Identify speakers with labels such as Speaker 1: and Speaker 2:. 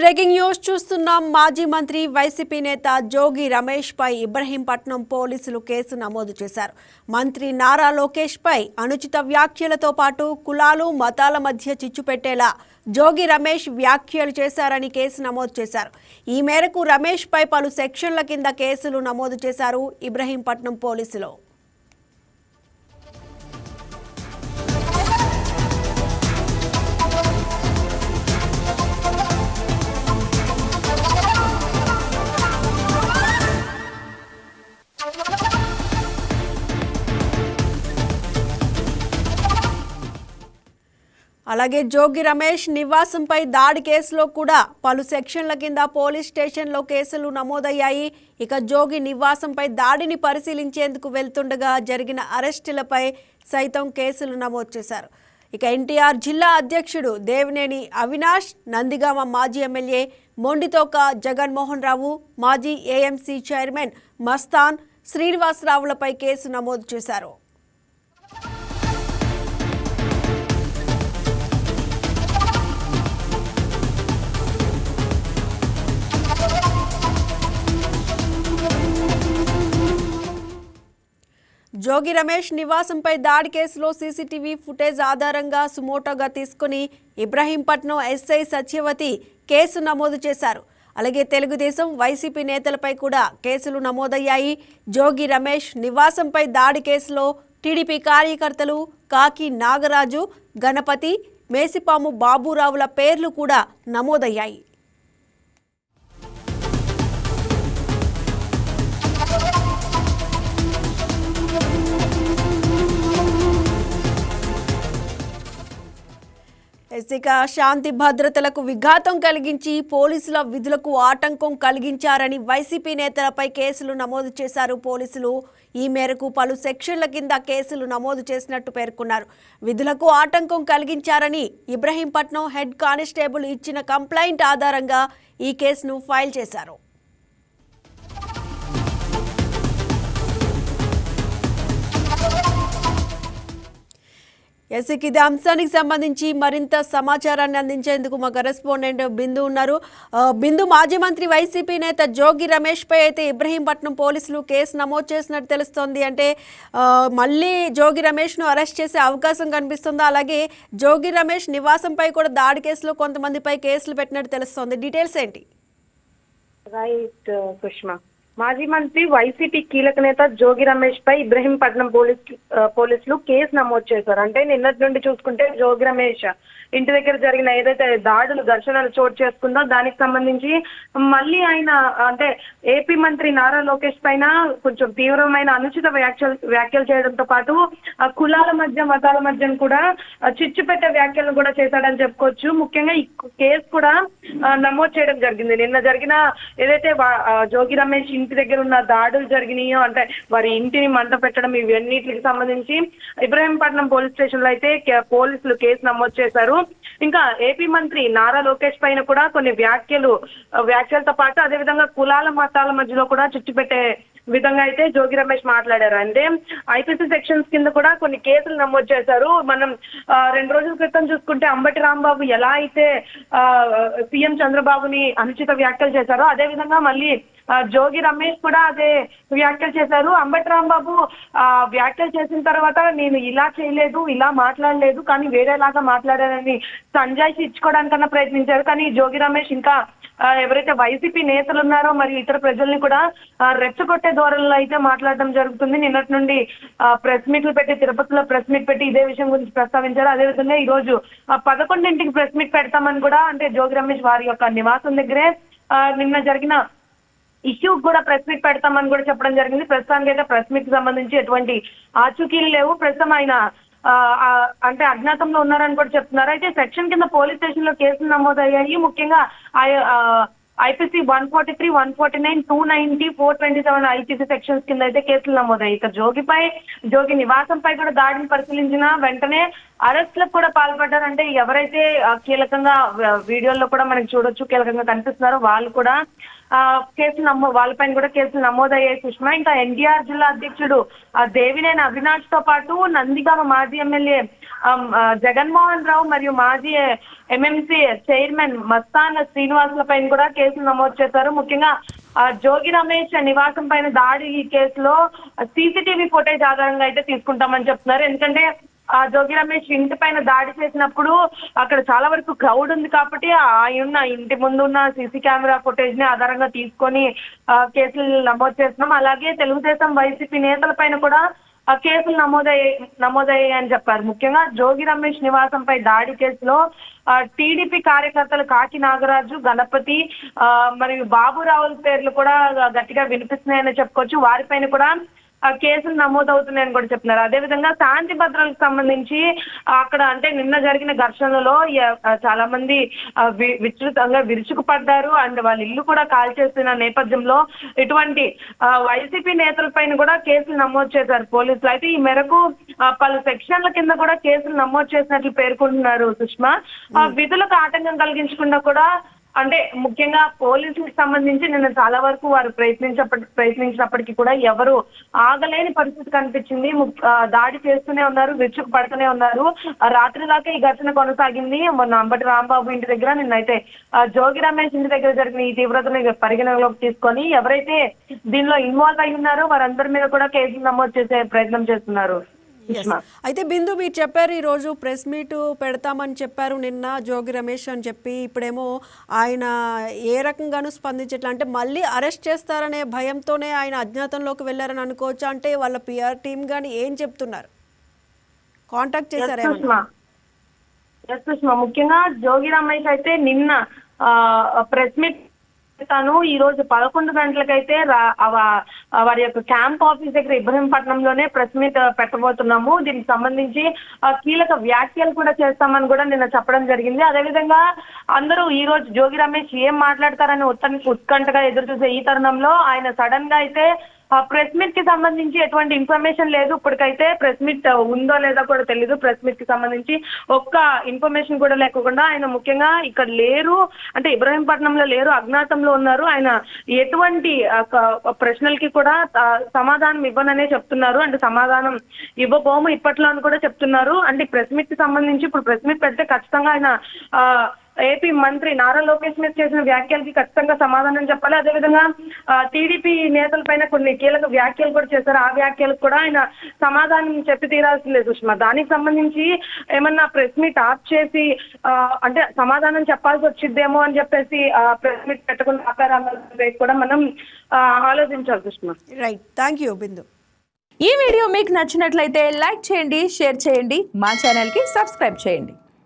Speaker 1: Breaking news చూస్తున్నాం. మాజీ మంత్రి వైసీపీ నేత జోగి రమేష్ పై ఇబ్రహీంపట్నం పోలీసులు కేసు నమోదు చేశారు. మంత్రి నారా లోకేష్ పై అనుచిత వ్యాఖ్యలతో పాటు కులాలు మతాల మధ్య చిచ్చు పెట్టేలా జోగి రమేష్ వ్యాఖ్యలు చేశారని కేసు నమోదు చేశారు. ఈ మేరకు రమేష్ పై పలు సెక్షన్ల కింద కేసులు నమోదు చేశారు ఇబ్రహీంపట్నం పోలీసులు. అలాగే జోగి రమేష్ నివాసంపై దాడి కేసులో కూడా పలు సెక్షన్ల కింద పోలీస్ స్టేషన్లో కేసులు నమోదయ్యాయి. ఇక జోగి నివాసంపై దాడిని పరిశీలించేందుకు వెళ్తుండగా జరిగిన అరెస్టులపై సైతం కేసులు నమోదు చేశారు. ఇక ఎన్టీఆర్ జిల్లా అధ్యక్షుడు దేవినేని అవినాష్, నందిగామ మాజీ ఎమ్మెల్యే మొండితోక జగన్మోహన్ రావు, మాజీ ఏఎంసీ చైర్మన్ మస్తాన్ శ్రీనివాసరావులపై కేసు నమోదు చేశారు. జోగి రమేష్ నివాసంపై దాడి కేసులో సీసీటీవీ ఫుటేజ్ ఆధారంగా సుమోటోగా తీసుకుని ఇబ్రహీంపట్నం ఎస్ఐ సత్యవతి కేసు నమోదు చేశారు. అలాగే తెలుగుదేశం వైసీపీ నేతలపై కూడా కేసులు నమోదయ్యాయి. జోగి రమేష్ నివాసంపై దాడి కేసులో టీడీపీ కార్యకర్తలు కాకి నాగరాజు, గణపతి, మేసిపాము బాబురావుల పేర్లు కూడా నమోదయ్యాయి. ఇక శాంతి భద్రతలకు విఘాతం కలిగించి పోలీసుల విధులకు ఆటంకం కలిగించారని వైసీపీ నేతలపై కేసులు నమోదు చేశారు పోలీసులు. ఈ మేరకు పలు సెక్షన్ల కింద కేసులు నమోదు చేసినట్టు పేర్కొన్నారు. విధులకు ఆటంకం కలిగించారని ఇబ్రహీంపట్నం హెడ్ కానిస్టేబుల్ ఇచ్చిన కంప్లైంట్ ఆధారంగా ఈ కేసును ఫైల్ చేశారు. ఇదే అంశానికి సంబంధించి మరింత సమాచారాన్ని అందించేందుకు మా కరెస్పాండెంట్ బిందు ఉన్నారు. బిందు, మాజీ మంత్రి వైసీపీ నేత జోగి రమేష్ పై అయితే ఇబ్రహీంపట్నం పోలీసులు కేసు నమోదు చేసినట్టు తెలుస్తోంది. అంటే మళ్ళీ జోగి రమేష్ను అరెస్ట్ చేసే అవకాశం కనిపిస్తుందా? అలాగే జోగి రమేష్ నివాసంపై కూడా దాడి కేసులో కొంతమందిపై కేసులు పెట్టినట్టు తెలుస్తోంది. డీటెయిల్స్ ఏంటి?
Speaker 2: రైట్ సుష్మా, మాజీ మంత్రి వైసీపీ కీలక నేత జోగి రమేష్ పై ఇబ్రహీంపట్నం పోలీసులు కేసు నమోదు చేశారు. అంటే నిన్నటి నుండి చూసుకుంటే జోగి రమేష్ ఇంటి దగ్గర జరిగిన ఏదైతే దాడులు ఘర్షణలు చోటు చేసుకుందో దానికి సంబంధించి మళ్ళీ ఆయన అంటే ఏపీ మంత్రి నారా లోకేష్ పైన కొంచెం తీవ్రమైన అనుచిత వ్యాఖ్యలు చేయడంతో పాటు కులాల మధ్య మతాల మధ్య కూడా చిచ్చు పెట్టే వ్యాఖ్యలను కూడా చేశాడని చెప్పుకోవచ్చు. ముఖ్యంగా ఈ కేసు కూడా నమోదు చేయడం జరిగింది. నిన్న జరిగిన ఏదైతే జోగి రమేష్ ఇంటి దగ్గర ఉన్న దాడులు జరిగినాయో, అంటే వారి ఇంటిని మంట పెట్టడం, ఇవన్నిటికి సంబంధించి ఇబ్రహీంపట్నం పోలీస్ స్టేషన్ లో అయితే పోలీసులు కేసు నమోదు చేశారు. ఇంకా ఏపీ మంత్రి నారా లోకేష్ పైన కూడా కొన్ని వ్యాఖ్యలతో పాటు అదేవిధంగా కులాల మతాల మధ్యలో కూడా చిచ్చు పెట్టే విధంగా అయితే జోగి రమేష్ మాట్లాడారు. అంటే ఐపీసీ సెక్షన్స్ కింద కూడా కొన్ని కేసులు నమోదు చేశారు. మనం 2 రోజుల క్రితం చూసుకుంటే అంబటి రాంబాబు ఎలా అయితే సీఎం చంద్రబాబుని అనుచిత వ్యాఖ్యలు చేశారో అదేవిధంగా మళ్ళీ జోగి రమేష్ కూడా అదే వ్యాఖ్యలు చేశారు. అంబటి రాంబాబు వ్యాఖ్యలు చేసిన తర్వాత నేను ఇలా చేయలేదు, ఇలా మాట్లాడలేదు, కానీ వేరేలాగా మాట్లాడానని సంజాయిషి ఇచ్చుకోవడానికన్నా ప్రయత్నించారు. కానీ జోగి రమేష్ ఇంకా ఎవరైతే వైసీపీ నేతలు ఉన్నారో మరియు ఇతర ప్రజల్ని కూడా రెచ్చగొట్టే ధోరణిలో అయితే మాట్లాడడం జరుగుతుంది. నిన్నటి నుండి ప్రెస్ మీట్లు పెట్టి, తిరుపతిలో ప్రెస్ మీట్ పెట్టి ఇదే విషయం గురించి ప్రస్తావించారు. అదేవిధంగా ఈ రోజు 11ంటికి ప్రెస్ మీట్ పెడతామని కూడా, అంటే జోగి రమేష్ వారి యొక్క నివాసం దగ్గరే నిన్న జరిగిన ఇష్యూ కూడా ప్రెస్ మీట్ పెడతామని కూడా చెప్పడం జరిగింది. ప్రస్తుతానికి అయితే ప్రెస్ మీట్ కి సంబంధించి ఎటువంటి ఆచూకీలు లేవు. ప్రస్తుతం ఆయన అంటే అజ్ఞాతంలో ఉన్నారని కూడా చెప్తున్నారు. అయితే సెక్షన్ కింద పోలీస్ స్టేషన్ లో కేసులు నమోదయ్యాయి. ముఖ్యంగా ఐపీసీ 143, 149, 290, 427 ఐపీసీ సెక్షన్స్ కింద అయితే కేసులు నమోదయ్యాయి. ఇక జోగి నివాసంపై కూడా దాడిని పరిశీలించిన వెంటనే అరెస్ట్లకు కూడా పాల్పడ్డారు. అంటే ఎవరైతే కీలకంగా వీడియోల్లో కూడా మనకి చూడొచ్చు కీలకంగా కనిపిస్తున్నారో వాళ్ళు కూడా వాళ్ళపైన కూడా కేసులు నమోదయ్యాయి సుష్మా. ఇంకా ఎన్టీఆర్ జిల్లా అధ్యక్షుడు దేవినేని అవినాష్ తో పాటు నందిగామ మాజీ ఎమ్మెల్యే జగన్మోహన్ రావు మరియు మాజీ ఎంఎంసీ చైర్మన్ మస్తాన్ శ్రీనివాసుల పైన కూడా కేసులు నమోదు చేశారు. ముఖ్యంగా జోగి రమేష్ నివాసం పైన దాడి కేసులో సీసీటీవీ ఫుటేజ్ ఆధారంగా అయితే తీసుకుంటామని చెప్తున్నారు. ఎందుకంటే జోగి రమేష్ ఇంటి పైన దాడి చేసినప్పుడు అక్కడ చాలా వరకు క్రౌడ్ ఉంది కాబట్టి ఆయన ఇంటి ముందు ఉన్న సీసీ కెమెరా ఫుటేజ్ ని ఆధారంగా తీసుకొని కేసులు నమోదు చేస్తున్నాం. అలాగే తెలుగుదేశం వైసీపీ నేతల పైన కూడా కేసులు నమోదయ్యాయి అని చెప్పారు. ముఖ్యంగా జోగి రమేష్ నివాసంపై దాడి కేసులో టీడీపీ కార్యకర్తలు కాకి నాగరాజు, గణపతి మరియు బాబురావుల పేర్లు కూడా గట్టిగా వినిపిస్తున్నాయని చెప్పుకోవచ్చు. వారిపైన కూడా కేసులు నమోదవుతున్నాయని కూడా చెప్తున్నారు. అదేవిధంగా శాంతి భద్రతలకు సంబంధించి అక్కడ అంటే నిన్న జరిగిన ఘర్షణలో చాలా మంది విస్తృతంగా విరుచుకుపడ్డారు అండ్ వాళ్ళ ఇల్లు కూడా కాల్చేస్తున్న నేపథ్యంలో ఇటువంటి వైసీపీ నేతలపైన కూడా కేసులు నమోదు చేశారు పోలీసులు. అయితే ఈ మేరకు పలు సెక్షన్ల కింద కూడా కేసులు నమోదు చేసినట్లు పేర్కొంటున్నారు సుష్మా. విధులకు ఆటంకం కలిగించకుండా కూడా అంటే ముఖ్యంగా పోలీసులకు సంబంధించి నిన్న చాలా వరకు వారు ప్రయత్నించినప్పటికీ కూడా ఎవరు ఆగలేని పరిస్థితి కనిపించింది. దాడి చేస్తూనే ఉన్నారు, విరుచుకు పడుతూనే ఉన్నారు. రాత్రి దాకా ఈ ఘటన కొనసాగింది. మొన్న అంబటి రాంబాబు ఇంటి దగ్గర నిన్నైతే జోగి రమేష్ ఇంటి దగ్గర జరిగిన ఈ తీవ్రతను పరిగణలోకి తీసుకొని ఎవరైతే దీనిలో ఇన్వాల్వ్ అయి ఉన్నారో వారందరి మీద కూడా కేసులు నమోదు చేసే ప్రయత్నం చేస్తున్నారు.
Speaker 1: అయితే బిందు మీరు చెప్పారు ఈరోజు ప్రెస్ మీట్ పెడతామని చెప్పారు నిన్న జోగి రమేష్ అని చెప్పి, ఇప్పుడేమో ఆయన ఏ రకంగానూ స్పందించట్లా, అంటే మళ్ళీ అరెస్ట్ చేస్తారనే భయంతోనే ఆయన అజ్ఞాతంలోకి వెళ్ళారని అనుకోవచ్చు. అంటే వాళ్ళ పిఆర్ టీమ్ కానీ ఏం చెప్తున్నారు, కాంటాక్ట్ చేశారేమో?
Speaker 2: ముఖ్యంగా జోగి రమేష్ అయితే నిన్న ప్రెస్ మీట్ ఈ రోజు 11 గంటలకైతే వారి యొక్క క్యాంప్ ఆఫీస్ దగ్గర ఇబ్రహీంపట్నంలోనే ప్రెస్ మీట్ పెట్టబోతున్నాము. దీనికి సంబంధించి కీలక వ్యాఖ్యలు కూడా చేస్తామని కూడా నిన్న చెప్పడం జరిగింది. అదేవిధంగా అందరూ ఈ రోజు జోగి రమేష్ ఏం మాట్లాడతారని ఉత్కంఠగా ఎదురు చూసే ఈ తరుణంలో ఆయన సడన్ గా అయితే ప్రెస్ మీట్ కి సంబంధించి ఎటువంటి ఇన్ఫర్మేషన్ లేదు. ఇప్పటికైతే ప్రెస్ మీట్ ఉందో లేదో కూడా తెలీదు. ప్రెస్ మీట్ కి సంబంధించి ఒక్క ఇన్ఫర్మేషన్ కూడా లేకుండా ఆయన ముఖ్యంగా ఇక్కడ లేరు, అంటే ఇబ్రహీంపట్నంలో లేరు, అజ్ఞాతంలో ఉన్నారు. ఆయన ఎటువంటి ప్రశ్నలకి కూడా సమాధానం ఇవ్వననే చెప్తున్నారు. అంటే సమాధానం ఇవ్వబోము ఇప్పట్లో అని కూడా చెప్తున్నారు. అంటే ప్రెస్ మీట్ కి సంబంధించి ఇప్పుడు ప్రెస్ మీట్ పెడితే ఖచ్చితంగా ఆయన ఏపీ మంత్రి నారా లోకేష్ మీద చేసిన వ్యాఖ్యలకి ఖచ్చితంగా సమాధానం చెప్పాలి. అదేవిధంగా టీడీపీ నేతలపైన కొన్ని కీలక వ్యాఖ్యలు కూడా చేశారు. ఆ వ్యాఖ్యలకు కూడా ఆయన సమాధానం చెప్పి తీరాల్సిందే సుష్మా. దానికి సంబంధించి ఏమన్నా ప్రెస్ మీట్ ఆఫ్ చేసి అంటే సమాధానం చెప్పాల్సి వచ్చిద్దేమో అని చెప్పేసి ప్రెస్ మీట్ పెట్టకుండా ఆపారు కూడా మనం ఆలోచించాలి సుష్మా.
Speaker 1: రైట్, థ్యాంక్ యూ బిందు.
Speaker 3: ఈ వీడియో మీకు నచ్చినట్లయితే లైక్ చేయండి, షేర్ చేయండి, మా ఛానల్కి సబ్స్క్రైబ్ చేయండి.